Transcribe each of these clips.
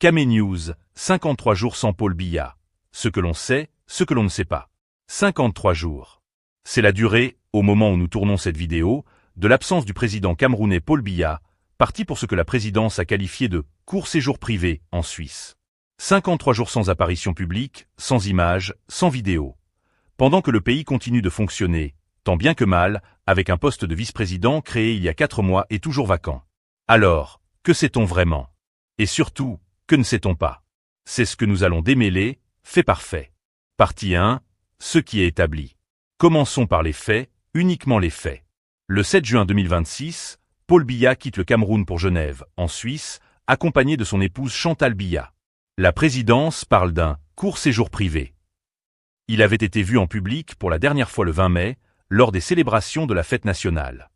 Camé News, 53 jours sans Paul Biya. Ce que l'on sait, ce que l'on ne sait pas. 53 jours. C'est la durée, au moment où nous tournons cette vidéo, de l'absence du président camerounais Paul Biya, parti pour ce que la présidence a qualifié de « court séjour privé » en Suisse. 53 jours sans apparition publique, sans images, sans vidéo. Pendant que le pays continue de fonctionner, tant bien que mal, avec un poste de vice-président créé il y a 4 mois et toujours vacant. Alors, que sait-on vraiment? Et surtout, que ne sait-on pas? C'est ce que nous allons démêler, fait par fait. Partie 1, ce qui est établi. Commençons par les faits, uniquement les faits. Le 7 juin 2026, Paul Biya quitte le Cameroun pour Genève, en Suisse, accompagné de son épouse Chantal Biya. La présidence parle d'un « court séjour privé ». Il avait été vu en public pour la dernière fois le 20 mai, lors des célébrations de la fête nationale.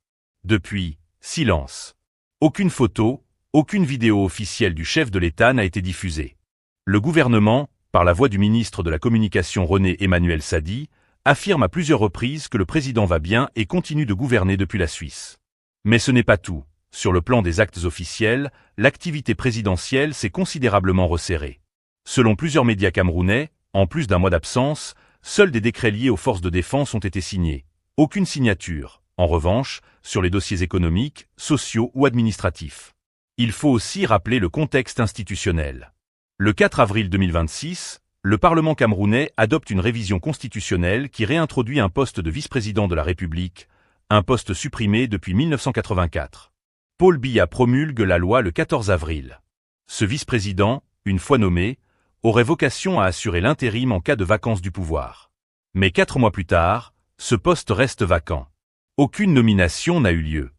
Depuis, silence. Aucune photo, aucune vidéo officielle du chef de l'État n'a été diffusée. Le gouvernement, par la voix du ministre de la Communication René Emmanuel Sadi, affirme à plusieurs reprises que le président va bien et continue de gouverner depuis la Suisse. Mais ce n'est pas tout. Sur le plan des actes officiels, l'activité présidentielle s'est considérablement resserrée. Selon plusieurs médias camerounais, en plus d'un mois d'absence, seuls des décrets liés aux forces de défense ont été signés. Aucune signature, en revanche, sur les dossiers économiques, sociaux ou administratifs. Il faut aussi rappeler le contexte institutionnel. Le 4 avril 2026, le Parlement camerounais adopte une révision constitutionnelle qui réintroduit un poste de vice-président de la République, un poste supprimé depuis 1984. Paul Biya promulgue la loi le 14 avril. Ce vice-président, une fois nommé, aurait vocation à assurer l'intérim en cas de vacance du pouvoir. Mais 4 mois plus tard, ce poste reste vacant. Aucune nomination n'a eu lieu.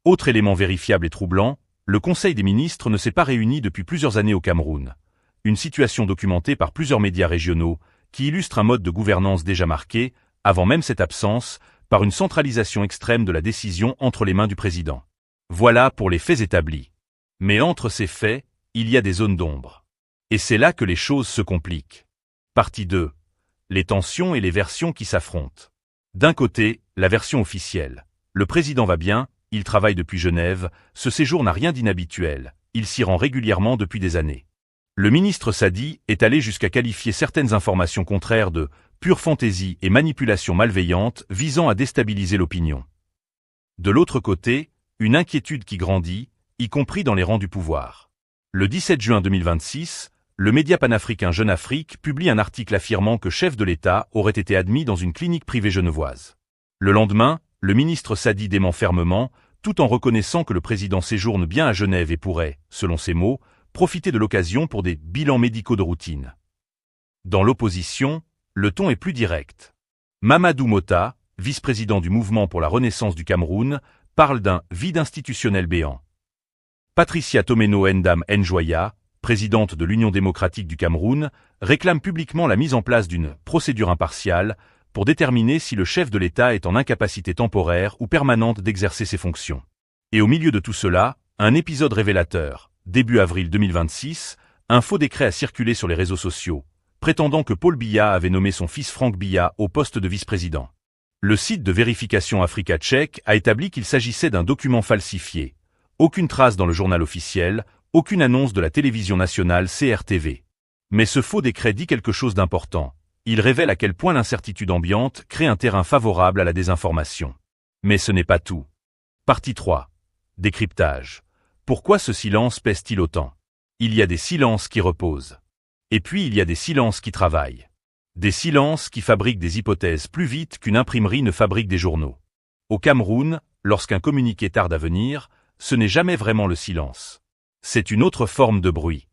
Autre élément vérifiable et troublant, le Conseil des ministres ne s'est pas réuni depuis plusieurs années au Cameroun. Une situation documentée par plusieurs médias régionaux qui illustre un mode de gouvernance déjà marqué, avant même cette absence, par une centralisation extrême de la décision entre les mains du président. Voilà pour les faits établis. Mais entre ces faits, il y a des zones d'ombre. Et c'est là que les choses se compliquent. Partie 2. Les tensions et les versions qui s'affrontent. D'un côté, la version officielle. Le président va bien, il travaille depuis Genève, ce séjour n'a rien d'inhabituel, il s'y rend régulièrement depuis des années. Le ministre Sadi est allé jusqu'à qualifier certaines informations contraires de « pure fantaisie et manipulation malveillante visant à déstabiliser l'opinion ». De l'autre côté, une inquiétude qui grandit, y compris dans les rangs du pouvoir. Le 17 juin 2026, le média panafricain Jeune Afrique publie un article affirmant que chef de l'État aurait été admis dans une clinique privée genevoise. Le lendemain, le ministre Sadi dément fermement, tout en reconnaissant que le président séjourne bien à Genève et pourrait, selon ses mots, profiter de l'occasion pour des bilans médicaux de routine. Dans l'opposition, le ton est plus direct. Mamadou Mota, vice-président du Mouvement pour la Renaissance du Cameroun, parle d'un « vide institutionnel béant ». Patricia Tomeno Ndam Njoya, présidente de l'Union démocratique du Cameroun, réclame publiquement la mise en place d'une « procédure impartiale » pour déterminer si le chef de l'État est en incapacité temporaire ou permanente d'exercer ses fonctions. Et au milieu de tout cela, un épisode révélateur. Début avril 2026, un faux décret a circulé sur les réseaux sociaux, prétendant que Paul Biya avait nommé son fils Franck Biya au poste de vice-président. Le site de vérification Africa Check a établi qu'il s'agissait d'un document falsifié. Aucune trace dans le journal officiel, aucune annonce de la télévision nationale CRTV. Mais ce faux décret dit quelque chose d'important. Il révèle à quel point l'incertitude ambiante crée un terrain favorable à la désinformation. Mais ce n'est pas tout. Partie 3. Décryptage. Pourquoi ce silence pèse-t-il autant? Il y a des silences qui reposent. Et puis il y a des silences qui travaillent. Des silences qui fabriquent des hypothèses plus vite qu'une imprimerie ne fabrique des journaux. Au Cameroun, lorsqu'un communiqué tarde à venir, ce n'est jamais vraiment le silence. C'est une autre forme de bruit.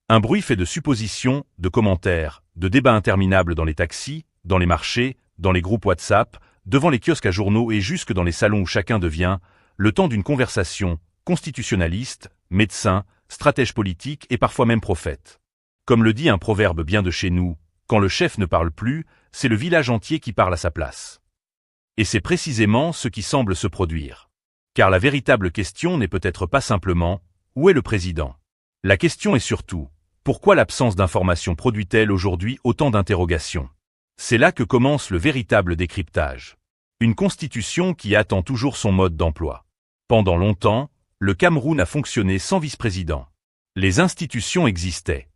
Un bruit fait de suppositions, de commentaires, de débats interminables dans les taxis, dans les marchés, dans les groupes WhatsApp, devant les kiosques à journaux et jusque dans les salons où chacun devient, le temps d'une conversation, constitutionnaliste, médecin, stratège politique et parfois même prophète. Comme le dit un proverbe bien de chez nous, quand le chef ne parle plus, c'est le village entier qui parle à sa place. Et c'est précisément ce qui semble se produire. Car la véritable question n'est peut-être pas simplement « où est le président ?» La question est surtout « pourquoi l'absence d'information produit-elle aujourd'hui autant d'interrogations ?» C'est là que commence le véritable décryptage. Une constitution qui attend toujours son mode d'emploi. Pendant longtemps, le Cameroun a fonctionné sans vice-président. Les institutions existaient.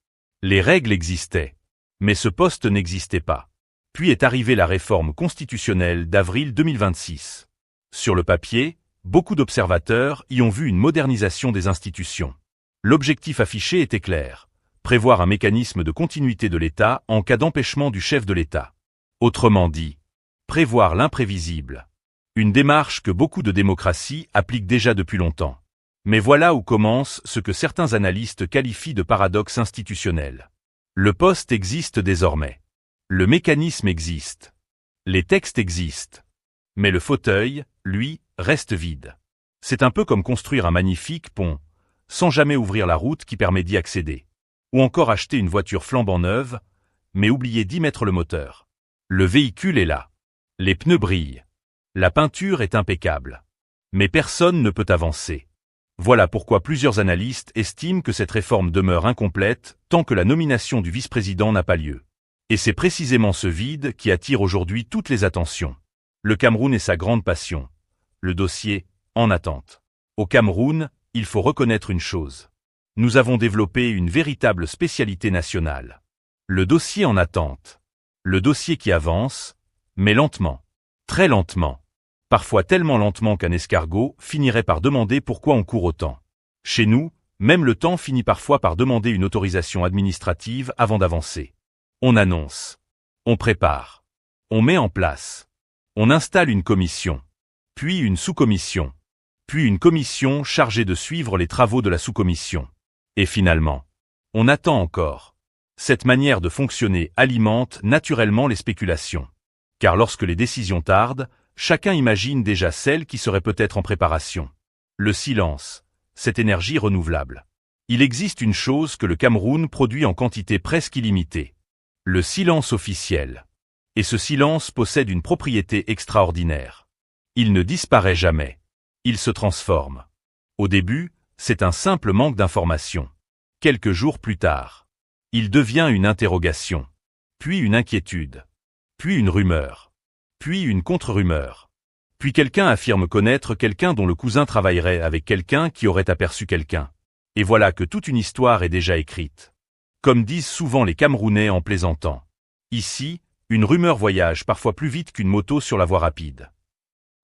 Les règles existaient. Mais ce poste n'existait pas. Puis est arrivée la réforme constitutionnelle d'avril 2026. Sur le papier, beaucoup d'observateurs y ont vu une modernisation des institutions. L'objectif affiché était clair. Prévoir un mécanisme de continuité de l'État en cas d'empêchement du chef de l'État. Autrement dit, prévoir l'imprévisible. Une démarche que beaucoup de démocraties appliquent déjà depuis longtemps. Mais voilà où commence ce que certains analystes qualifient de paradoxe institutionnel. Le poste existe désormais. Le mécanisme existe. Les textes existent. Mais le fauteuil, lui, reste vide. C'est un peu comme construire un magnifique pont, sans jamais ouvrir la route qui permet d'y accéder. Ou encore acheter une voiture flambant neuve, mais oublier d'y mettre le moteur. Le véhicule est là. Les pneus brillent. La peinture est impeccable. Mais personne ne peut avancer. Voilà pourquoi plusieurs analystes estiment que cette réforme demeure incomplète tant que la nomination du vice-président n'a pas lieu. Et c'est précisément ce vide qui attire aujourd'hui toutes les attentions. Le Cameroun est sa grande passion. Le dossier, en attente. Au Cameroun, il faut reconnaître une chose. Nous avons développé une véritable spécialité nationale. Le dossier en attente. Le dossier qui avance, mais lentement. Très lentement. Parfois tellement lentement qu'un escargot finirait par demander pourquoi on court autant. Chez nous, même le temps finit parfois par demander une autorisation administrative avant d'avancer. On annonce. On prépare. On met en place. On installe une commission. Puis une sous-commission. Puis une commission chargée de suivre les travaux de la sous-commission. Et finalement, on attend encore. Cette manière de fonctionner alimente naturellement les spéculations. Car lorsque les décisions tardent, chacun imagine déjà celle qui serait peut-être en préparation. Le silence, cette énergie renouvelable. Il existe une chose que le Cameroun produit en quantité presque illimitée. Le silence officiel. Et ce silence possède une propriété extraordinaire. Il ne disparaît jamais. Il se transforme. Au début, c'est un simple manque d'information. Quelques jours plus tard, il devient une interrogation, puis une inquiétude, puis une rumeur, puis une contre-rumeur. Puis quelqu'un affirme connaître quelqu'un dont le cousin travaillerait avec quelqu'un qui aurait aperçu quelqu'un. Et voilà que toute une histoire est déjà écrite. Comme disent souvent les Camerounais en plaisantant. Ici, une rumeur voyage parfois plus vite qu'une moto sur la voie rapide.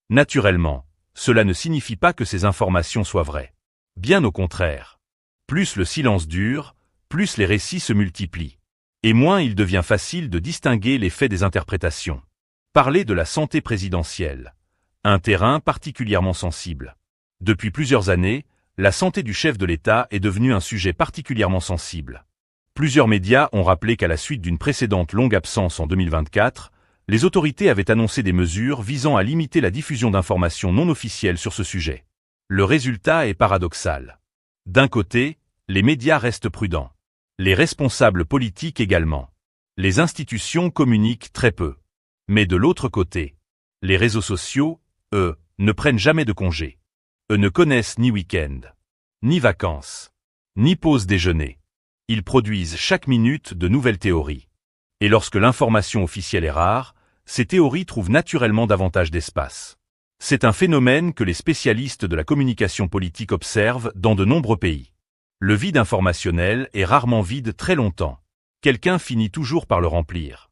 Naturellement, cela ne signifie pas que ces informations soient vraies. Bien au contraire. Plus le silence dure, plus les récits se multiplient. Et moins il devient facile de distinguer les faits des interprétations. Parler de la santé présidentielle. Un terrain particulièrement sensible. Depuis plusieurs années, la santé du chef de l'État est devenue un sujet particulièrement sensible. Plusieurs médias ont rappelé qu'à la suite d'une précédente longue absence en 2024, les autorités avaient annoncé des mesures visant à limiter la diffusion d'informations non officielles sur ce sujet. Le résultat est paradoxal. D'un côté, les médias restent prudents. Les responsables politiques également. Les institutions communiquent très peu. Mais de l'autre côté, les réseaux sociaux, eux, ne prennent jamais de congé. Eux ne connaissent ni week-end, ni vacances, ni pause déjeuner. Ils produisent chaque minute de nouvelles théories. Et lorsque l'information officielle est rare, ces théories trouvent naturellement davantage d'espace. C'est un phénomène que les spécialistes de la communication politique observent dans de nombreux pays. Le vide informationnel est rarement vide très longtemps. Quelqu'un finit toujours par le remplir.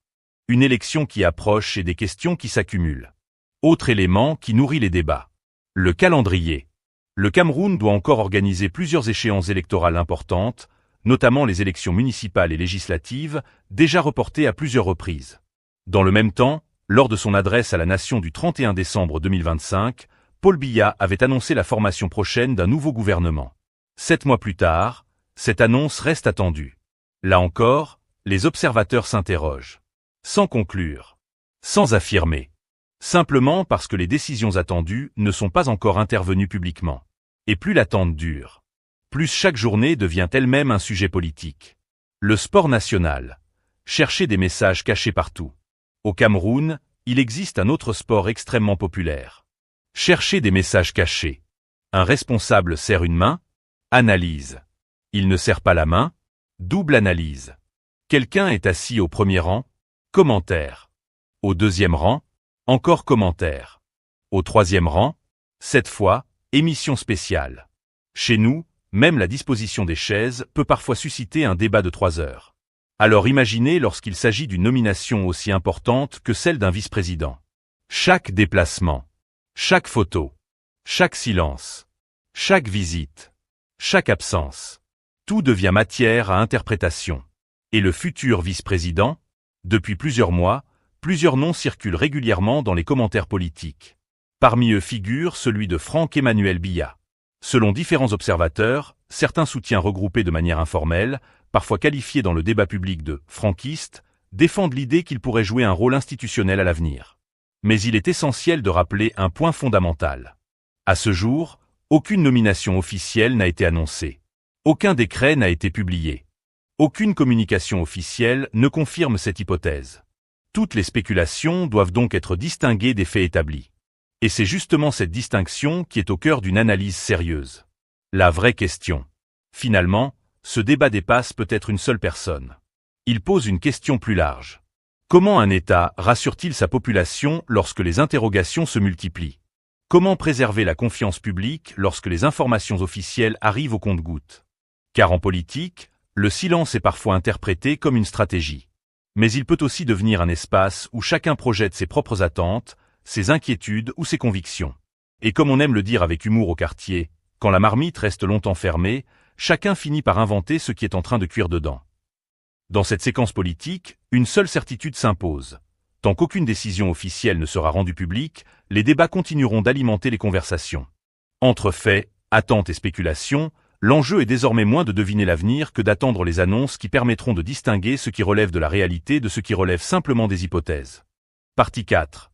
Une élection qui approche et des questions qui s'accumulent. Autre élément qui nourrit les débats. Le calendrier. Le Cameroun doit encore organiser plusieurs échéances électorales importantes, notamment les élections municipales et législatives, déjà reportées à plusieurs reprises. Dans le même temps, lors de son adresse à la nation du 31 décembre 2025, Paul Biya avait annoncé la formation prochaine d'un nouveau gouvernement. 7 mois plus tard, cette annonce reste attendue. Là encore, les observateurs s'interrogent. Sans conclure. Sans affirmer. Simplement parce que les décisions attendues ne sont pas encore intervenues publiquement. Et plus l'attente dure, plus chaque journée devient elle-même un sujet politique. Le sport national. Chercher des messages cachés partout. Au Cameroun, il existe un autre sport extrêmement populaire. Chercher des messages cachés. Un responsable serre une main. Analyse. Il ne serre pas la main. Double analyse. Quelqu'un est assis au premier rang. Commentaire. Au deuxième rang. Encore commentaire. Au troisième rang. Cette fois, émission spéciale. Chez nous, Même la disposition des chaises peut parfois susciter un débat de 3 heures. Alors imaginez lorsqu'il s'agit d'une nomination aussi importante que celle d'un vice-président. Chaque déplacement, chaque photo, chaque silence, chaque visite, chaque absence, tout devient matière à interprétation. Et le futur vice-président? Depuis plusieurs mois, plusieurs noms circulent régulièrement dans les commentaires politiques. Parmi eux figure celui de Franck-Emmanuel Biya. Selon différents observateurs, certains soutiens regroupés de manière informelle, parfois qualifiés dans le débat public de « franquistes », défendent l'idée qu'il pourrait jouer un rôle institutionnel à l'avenir. Mais il est essentiel de rappeler un point fondamental. À ce jour, aucune nomination officielle n'a été annoncée. Aucun décret n'a été publié. Aucune communication officielle ne confirme cette hypothèse. Toutes les spéculations doivent donc être distinguées des faits établis. Et c'est justement cette distinction qui est au cœur d'une analyse sérieuse. La vraie question. Finalement, ce débat dépasse peut-être une seule personne. Il pose une question plus large. Comment un État rassure-t-il sa population lorsque les interrogations se multiplient? Comment préserver la confiance publique lorsque les informations officielles arrivent au compte-gouttes? Car en politique, le silence est parfois interprété comme une stratégie. Mais il peut aussi devenir un espace où chacun projette ses propres attentes, ses inquiétudes ou ses convictions. Et comme on aime le dire avec humour au quartier, quand la marmite reste longtemps fermée, chacun finit par inventer ce qui est en train de cuire dedans. Dans cette séquence politique, une seule certitude s'impose. Tant qu'aucune décision officielle ne sera rendue publique, les débats continueront d'alimenter les conversations. Entre faits, attentes et spéculations, l'enjeu est désormais moins de deviner l'avenir que d'attendre les annonces qui permettront de distinguer ce qui relève de la réalité de ce qui relève simplement des hypothèses. Partie 4.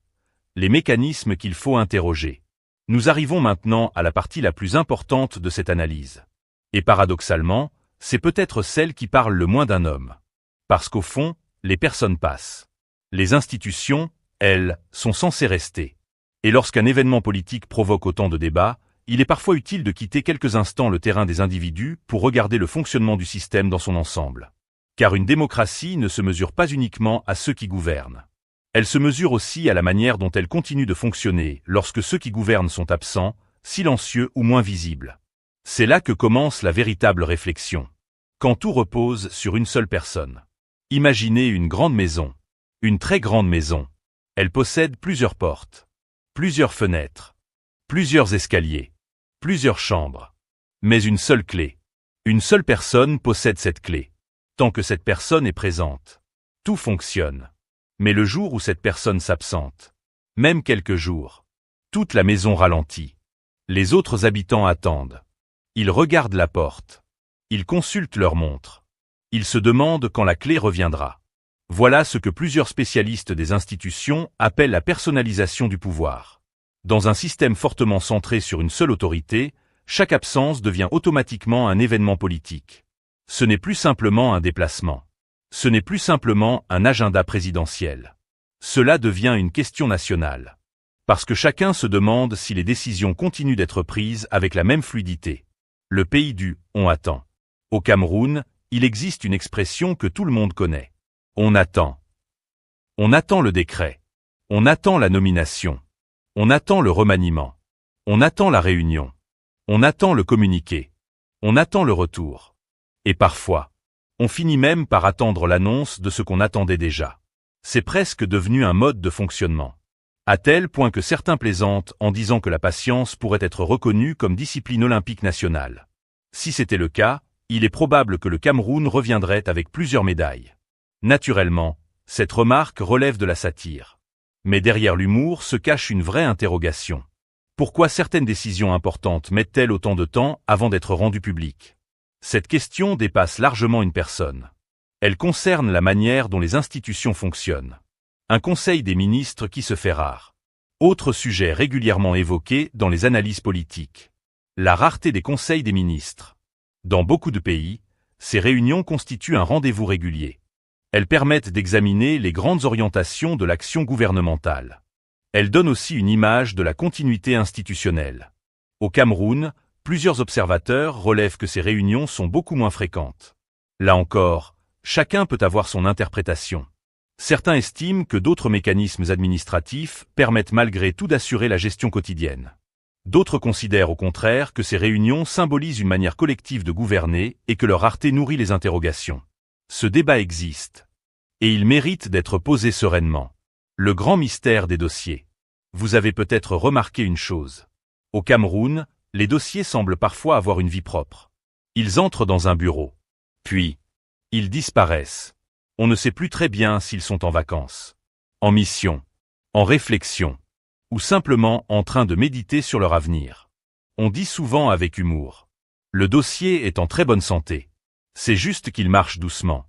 Les mécanismes qu'il faut interroger. Nous arrivons maintenant à la partie la plus importante de cette analyse. Et paradoxalement, c'est peut-être celle qui parle le moins d'un homme. Parce qu'au fond, les personnes passent. Les institutions, elles, sont censées rester. Et lorsqu'un événement politique provoque autant de débats, il est parfois utile de quitter quelques instants le terrain des individus pour regarder le fonctionnement du système dans son ensemble. Car une démocratie ne se mesure pas uniquement à ceux qui gouvernent. Elle se mesure aussi à la manière dont elle continue de fonctionner lorsque ceux qui gouvernent sont absents, silencieux ou moins visibles. C'est là que commence la véritable réflexion. Quand tout repose sur une seule personne. Imaginez une grande maison. Une très grande maison. Elle possède plusieurs portes, plusieurs fenêtres, plusieurs escaliers, plusieurs chambres. Mais une seule clé. Une seule personne possède cette clé. Tant que cette personne est présente, tout fonctionne. Mais le jour où cette personne s'absente, même quelques jours, toute la maison ralentit. Les autres habitants attendent. Ils regardent la porte. Ils consultent leur montre. Ils se demandent quand la clé reviendra. Voilà ce que plusieurs spécialistes des institutions appellent la personnalisation du pouvoir. Dans un système fortement centré sur une seule autorité, chaque absence devient automatiquement un événement politique. Ce n'est plus simplement un déplacement. Ce n'est plus simplement un agenda présidentiel. Cela devient une question nationale. Parce que chacun se demande si les décisions continuent d'être prises avec la même fluidité. Le pays du « on attend ». Au Cameroun, il existe une expression que tout le monde connaît. On attend. On attend le décret. On attend la nomination. On attend le remaniement. On attend la réunion. On attend le communiqué. On attend le retour. Et parfois, on finit même par attendre l'annonce de ce qu'on attendait déjà. C'est presque devenu un mode de fonctionnement. À tel point que certains plaisantent en disant que la patience pourrait être reconnue comme discipline olympique nationale. Si c'était le cas, il est probable que le Cameroun reviendrait avec plusieurs médailles. Naturellement, cette remarque relève de la satire. Mais derrière l'humour se cache une vraie interrogation. Pourquoi certaines décisions importantes mettent-elles autant de temps avant d'être rendues publiques? Cette question dépasse largement une personne. Elle concerne la manière dont les institutions fonctionnent. Un conseil des ministres qui se fait rare. Autre sujet régulièrement évoqué dans les analyses politiques. La rareté des conseils des ministres. Dans beaucoup de pays, ces réunions constituent un rendez-vous régulier. Elles permettent d'examiner les grandes orientations de l'action gouvernementale. Elles donnent aussi une image de la continuité institutionnelle. Au Cameroun, plusieurs observateurs relèvent que ces réunions sont beaucoup moins fréquentes. Là encore, chacun peut avoir son interprétation. Certains estiment que d'autres mécanismes administratifs permettent malgré tout d'assurer la gestion quotidienne. D'autres considèrent au contraire que ces réunions symbolisent une manière collective de gouverner et que leur rareté nourrit les interrogations. Ce débat existe. Et il mérite d'être posé sereinement. Le grand mystère des dossiers. Vous avez peut-être remarqué une chose. Au Cameroun, les dossiers semblent parfois avoir une vie propre. Ils entrent dans un bureau. Puis, ils disparaissent. On ne sait plus très bien s'ils sont en vacances, en mission, en réflexion, ou simplement en train de méditer sur leur avenir. On dit souvent avec humour. Le dossier est en très bonne santé. C'est juste qu'il marche doucement.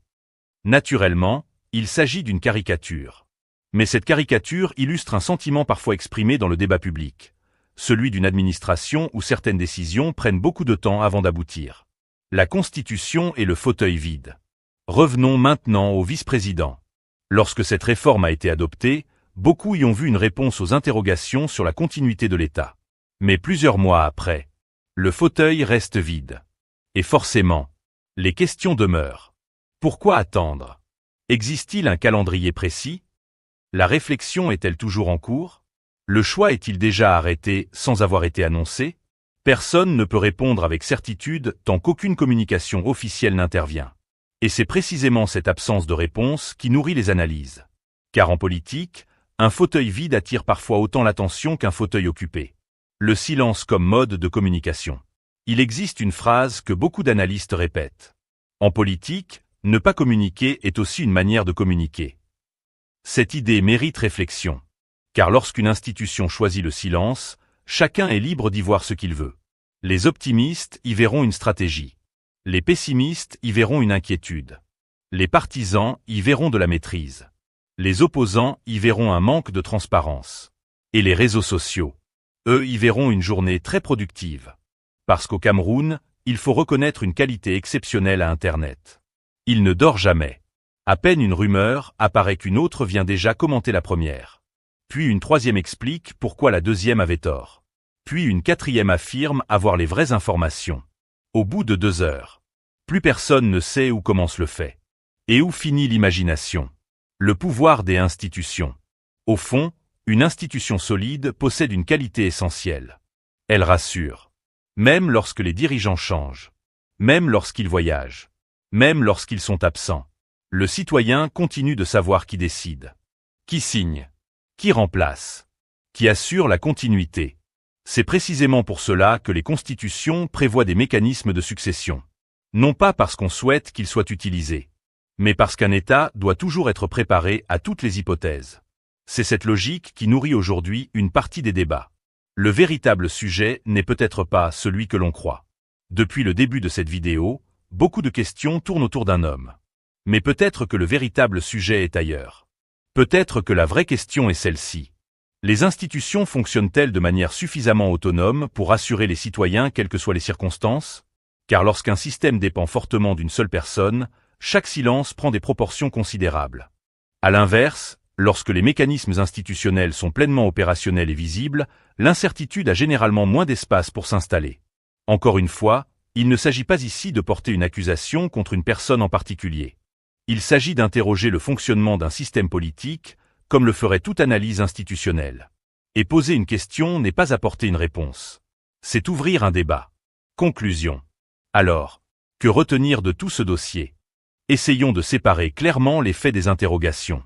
Naturellement, il s'agit d'une caricature. Mais cette caricature illustre un sentiment parfois exprimé dans le débat public, celui d'une administration où certaines décisions prennent beaucoup de temps avant d'aboutir. La Constitution et le fauteuil vide. Revenons maintenant au vice-président. Lorsque cette réforme a été adoptée, beaucoup y ont vu une réponse aux interrogations sur la continuité de l'État. Mais plusieurs mois après, le fauteuil reste vide. Et forcément, les questions demeurent. Pourquoi attendre? Existe-t-il un calendrier précis? La réflexion est-elle toujours en cours? Le choix est-il déjà arrêté sans avoir été annoncé? Personne ne peut répondre avec certitude tant qu'aucune communication officielle n'intervient. Et c'est précisément cette absence de réponse qui nourrit les analyses. Car en politique, un fauteuil vide attire parfois autant l'attention qu'un fauteuil occupé. Le silence comme mode de communication. Il existe une phrase que beaucoup d'analystes répètent. En politique, ne pas communiquer est aussi une manière de communiquer. Cette idée mérite réflexion. Car lorsqu'une institution choisit le silence, chacun est libre d'y voir ce qu'il veut. Les optimistes y verront une stratégie. Les pessimistes y verront une inquiétude. Les partisans y verront de la maîtrise. Les opposants y verront un manque de transparence. Et les réseaux sociaux, eux y verront une journée très productive. Parce qu'au Cameroun, il faut reconnaître une qualité exceptionnelle à Internet. Il ne dort jamais. À peine une rumeur apparaît qu'une autre vient déjà commenter la première. Puis une troisième explique pourquoi la deuxième avait tort. Puis une quatrième affirme avoir les vraies informations. Au bout de 2 heures, plus personne ne sait où commence le fait. Et où finit l'imagination. Le pouvoir des institutions. Au fond, une institution solide possède une qualité essentielle. Elle rassure. Même lorsque les dirigeants changent. Même lorsqu'ils voyagent. Même lorsqu'ils sont absents. Le citoyen continue de savoir qui décide. Qui signe. Qui remplace. Qui assure la continuité. C'est précisément pour cela que les constitutions prévoient des mécanismes de succession. Non pas parce qu'on souhaite qu'ils soient utilisés, mais parce qu'un État doit toujours être préparé à toutes les hypothèses. C'est cette logique qui nourrit aujourd'hui une partie des débats. Le véritable sujet n'est peut-être pas celui que l'on croit. Depuis le début de cette vidéo, beaucoup de questions tournent autour d'un homme. Mais peut-être que le véritable sujet est ailleurs. Peut-être que la vraie question est celle-ci. Les institutions fonctionnent-elles de manière suffisamment autonome pour assurer les citoyens quelles que soient les circonstances? Car lorsqu'un système dépend fortement d'une seule personne, chaque silence prend des proportions considérables. À l'inverse, lorsque les mécanismes institutionnels sont pleinement opérationnels et visibles, l'incertitude a généralement moins d'espace pour s'installer. Encore une fois, il ne s'agit pas ici de porter une accusation contre une personne en particulier. Il s'agit d'interroger le fonctionnement d'un système politique, comme le ferait toute analyse institutionnelle. Et poser une question n'est pas apporter une réponse. C'est ouvrir un débat. Conclusion. Alors, que retenir de tout ce dossier? Essayons de séparer clairement les faits des interrogations.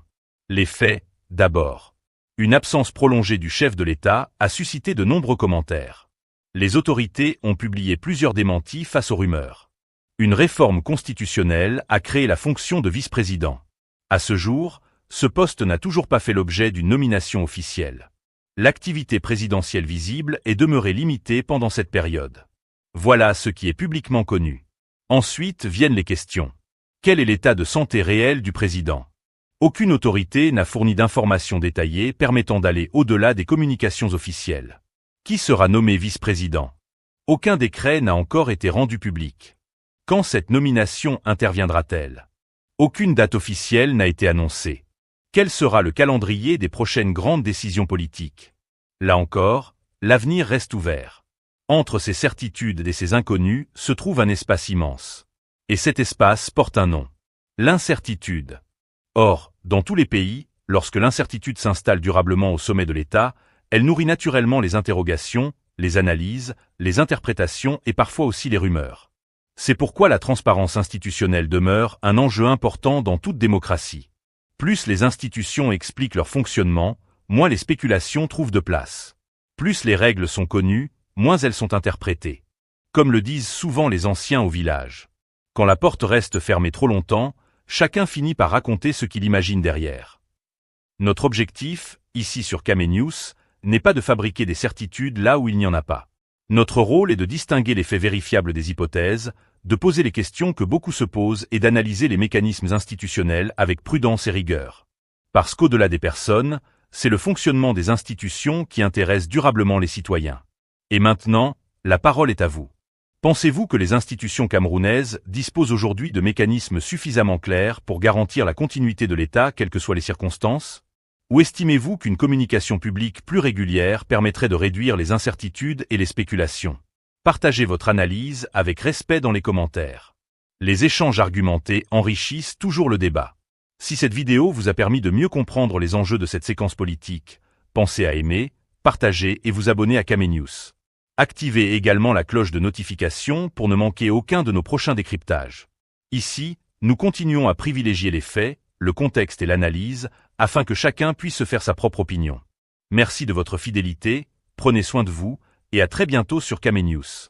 Les faits, d'abord. Une absence prolongée du chef de l'État a suscité de nombreux commentaires. Les autorités ont publié plusieurs démentis face aux rumeurs. Une réforme constitutionnelle a créé la fonction de vice-président. À ce jour, ce poste n'a toujours pas fait l'objet d'une nomination officielle. L'activité présidentielle visible est demeurée limitée pendant cette période. Voilà ce qui est publiquement connu. Ensuite viennent les questions. Quel est l'état de santé réel du président? Aucune autorité n'a fourni d'informations détaillées permettant d'aller au-delà des communications officielles. Qui sera nommé vice-président? Aucun décret n'a encore été rendu public. Quand cette nomination interviendra-t-elle? Aucune date officielle n'a été annoncée. Quel sera le calendrier des prochaines grandes décisions politiques? Là encore, l'avenir reste ouvert. Entre ces certitudes et ces inconnus se trouve un espace immense. Et cet espace porte un nom. L'incertitude. Or, dans tous les pays, lorsque l'incertitude s'installe durablement au sommet de l'État, elle nourrit naturellement les interrogations les analyses, les interprétations et parfois aussi les rumeurs. C'est pourquoi la transparence institutionnelle demeure un enjeu important dans toute démocratie. Plus les institutions expliquent leur fonctionnement, moins les spéculations trouvent de place. Plus les règles sont connues, moins elles sont interprétées. Comme le disent souvent les anciens au village. Quand la porte reste fermée trop longtemps, chacun finit par raconter ce qu'il imagine derrière. Notre objectif, ici sur Kame News, n'est pas de fabriquer des certitudes là où il n'y en a pas. Notre rôle est de distinguer les faits vérifiables des hypothèses, de poser les questions que beaucoup se posent et d'analyser les mécanismes institutionnels avec prudence et rigueur. Parce qu'au-delà des personnes, c'est le fonctionnement des institutions qui intéresse durablement les citoyens. Et maintenant, la parole est à vous. Pensez-vous que les institutions camerounaises disposent aujourd'hui de mécanismes suffisamment clairs pour garantir la continuité de l'État quelles que soient les circonstances ? Ou estimez-vous qu'une communication publique plus régulière permettrait de réduire les incertitudes et les spéculations ? Partagez votre analyse avec respect dans les commentaires. Les échanges argumentés enrichissent toujours le débat. Si cette vidéo vous a permis de mieux comprendre les enjeux de cette séquence politique, pensez à aimer, partager et vous abonner à Kame News. Activez également la cloche de notification pour ne manquer aucun de nos prochains décryptages. Ici, nous continuons à privilégier les faits, le contexte et l'analyse, afin que chacun puisse se faire sa propre opinion. Merci de votre fidélité, prenez soin de vous, et à très bientôt sur Kame News.